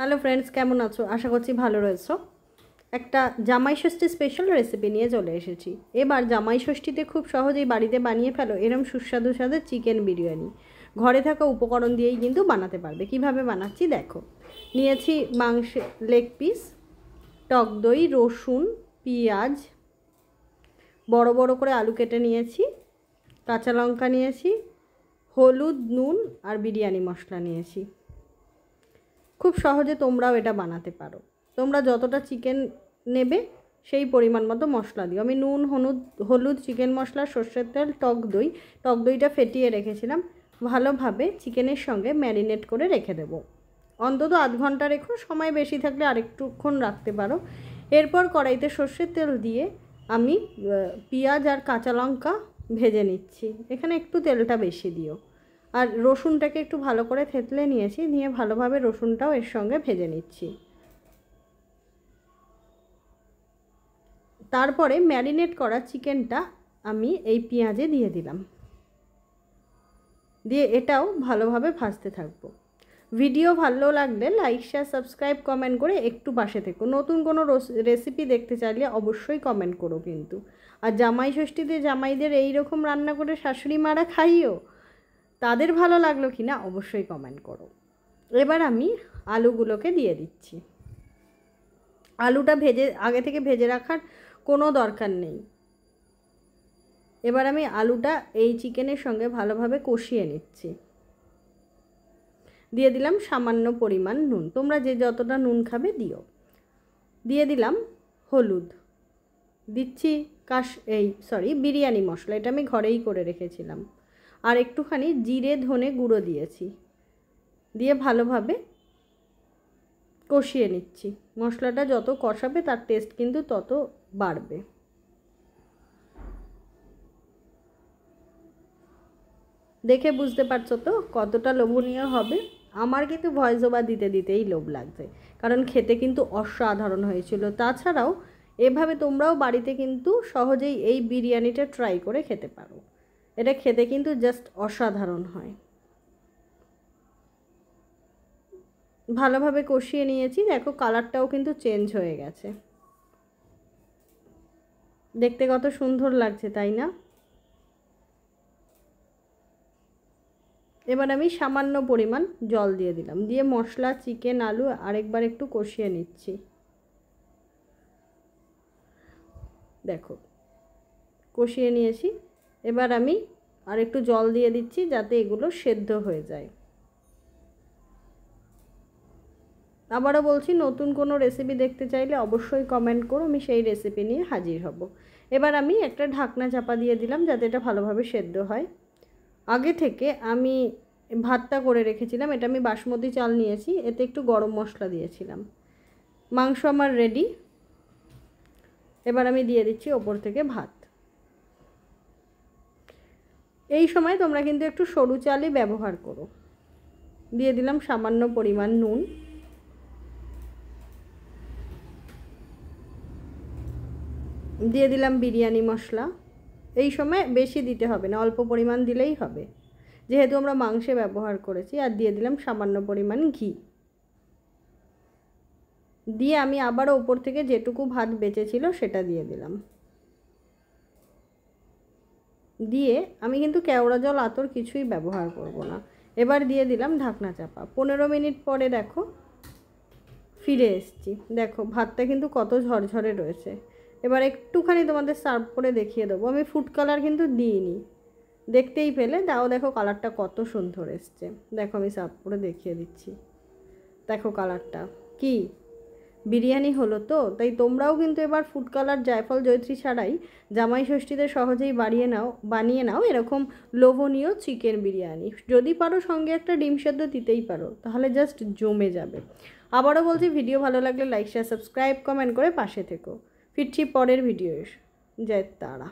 Hello friends, কেমন আছো? আশা করছি ভালো রয়েছো। একটা জামাই ষষ্ঠী স্পেশাল রেসিপি নিয়ে চলে এসেছি। এবার জামাই ষষ্ঠীতে খুব সহজেই বাড়িতে বানিয়ে ফেলো এরম সুস্বাদু স্বাদের চিকেন বিরিয়ানি। ঘরে থাকা উপকরণ দিয়েই কিন্তু বানাতে পারবে। কিভাবে বানাচ্ছি দেখো। নিয়েছি মাংসের লেগ পিস, টক দই, রসুন, পেঁয়াজ, বড় বড় করে আলু কেটে নিয়েছি, কাঁচা লঙ্কা নিয়েছি, হলুদ, নুন আর বিরিয়ানি মশলা নিয়েছি। খুব সহজে তোমরাও এটা বানাতে পারো। তোমরা যতটা চিকেন নেবে সেই পরিমাণ মতো মশলা দিও। আমি নুন, হলুদ, চিকেন মশলা, সর্ষের তেল, টক দইটা ফেটিয়ে রেখেছিলাম। ভালোভাবে চিকেনের সঙ্গে ম্যারিনেট করে রেখে দেবো। অন্তত আধ ঘন্টা রেখো, সময় বেশি থাকলে আরেকটুক্ষণ রাখতে পারো। এরপর কড়াইতে সর্ষের তেল দিয়ে আমি পেঁয়াজ আর কাঁচা লঙ্কা ভেজে নিচ্ছি। এখানে একটু তেলটা বেশি দিও। আর রসুনটাকে একটু ভালো করে থেতলে নিয়েছি, নিয়ে ভালোভাবে রসুনটাও এর সঙ্গে ভেজে নিচ্ছি। তারপরে ম্যারিনেট করা চিকেনটা আমি এই পেঁয়াজে দিয়ে দিলাম, দিয়ে এটাও ভালোভাবে ভাজতে থাকবো। ভিডিও ভালো লাগলে লাইক, শেয়ার, সাবস্ক্রাইব, কমেন্ট করে একটু পাশে থেকো। নতুন কোনো রেসিপি দেখতে চাইলে অবশ্যই কমেন্ট করো কিন্তু। আর জামাই ষষ্ঠীতে জামাইদের এই রকম রান্না করে শাশুড়ি মারা খাইও। তাদের ভালো লাগলো কি না অবশ্যই কমেন্ট করো। এবার আমি আলুগুলোকে দিয়ে দিচ্ছি। আলুটা আগে থেকে ভেজে রাখার কোনো দরকার নেই। এবার আমি আলুটা এই চিকেনের সঙ্গে ভালোভাবে কষিয়ে নিচ্ছি। দিয়ে দিলাম সামান্য পরিমাণ নুন, তোমরা যে যতটা নুন খাবে দিও। দিয়ে দিলাম হলুদ, দিচ্ছি বিরিয়ানি মশলা, এটা আমি ঘরেই করে রেখেছিলাম। আর একটুখানি জিরে ধনে গুঁড়ো দিয়েছি, দিয়ে ভালোভাবে কষিয়ে নিচ্ছি। মশলাটা যত কষাবে তার টেস্ট কিন্তু তত বাড়বে। দেখে বুঝতে পারছো তো কতটা লোভনীয় হবে। আমার কিন্তু ভয়েস ওভার দিতে দিতেই লোভ লাগছে, কারণ খেতে কিন্তু অসাধারণ হয়েছিল। তাছাড়াও এভাবে তোমরাও বাড়িতে কিন্তু সহজেই এই বিরিয়ানিটা ট্রাই করে খেতে পারো। এটা খেতে কিন্তু জাস্ট অসাধারণ হয়। ভালোভাবে কষিয়ে নিয়েছি, দেখো কালারটাও কিন্তু চেঞ্জ হয়ে গেছে। দেখতে কত সুন্দর লাগছে, তাই না? এবার আমি সামান্য পরিমাণ জল দিয়ে দিলাম, দিয়ে মশলা, চিকেন, আলু আরেকবার একটু কষিয়ে নিচ্ছি। দেখো কষিয়ে নিয়েছি। এবার আমি আর একটু জল দিয়ে দিচ্ছি যাতে এগুলো সেদ্ধ হয়ে যায়। আবারও বলছি, নতুন কোনো রেসিপি দেখতে চাইলে অবশ্যই কমেন্ট করো, আমি সেই রেসিপি নিয়ে হাজির হব। এবার আমি একটা ঢাকনা চাপা দিয়ে দিলাম যাতে এটা ভালোভাবে সেদ্ধ হয়। আগে থেকে আমি ভাতটা করে রেখেছিলাম, এটা আমি বাসমতি চাল নিয়েছি, এতে একটু গরম মশলা দিয়েছিলাম। মাংস আমার রেডি। এবার আমি দিয়ে দিচ্ছি ওপর থেকে ভাত। এই সময় তোমরা কিন্তু একটু সরু চালই ব্যবহার করো। দিয়ে দিলাম সামান্য পরিমাণ নুন, দিয়ে দিলাম বিরিয়ানি মশলা। এই সময় বেশি দিতে হবে না, অল্প পরিমাণ দিলেই হবে, যেহেতু আমরা মাংসে ব্যবহার করেছি। আর দিয়ে দিলাম সামান্য পরিমাণ ঘি। দিয়ে আমি আবারও ওপর থেকে যেটুকু ভাত বেঁচেছিল সেটা দিয়ে দিলাম। দিয়ে আমি কিন্তু কেওড়া জল, আতর কিছুই ব্যবহার করব না। এবার দিয়ে দিলাম ঢাকনা চাপা। 15 মিনিট পরে দেখো ফিরে এসেছি। দেখো ভাতটা কিন্তু কত ঝরঝরে রয়েছে। এবার একটুখানি তোমাদের সার্ভ করে দেখিয়ে দেবো। আমি ফুড কালার কিন্তু দিইনি, দেখতেই পেলে। দেখো কালারটা কত সুন্দর এসছে। দেখো আমি সার্ভ করে দেখিয়ে দিচ্ছি। দেখো কালারটা কি বিরিয়ানি হলো তো। তাই তোমরাও কিন্তু এবার ফুড কালার, জায়ফল, জয়ত্রী ছাড়াই জামাই ষষ্ঠীতে সহজেই বানিয়ে নাও এরকম লোভনীয় চিকেন বিরিয়ানি। যদি পারো সঙ্গে একটা ডিম সেদ্ধ দিতেই পারো, তাহলে জাস্ট জমে যাবে। আবারও বলছি, ভিডিও ভালো লাগলে লাইক, শেয়ার, সাবস্ক্রাইব, কমেন্ট করে পাশে থেকো। ফিরছি পরের ভিডিও। জয় তারা।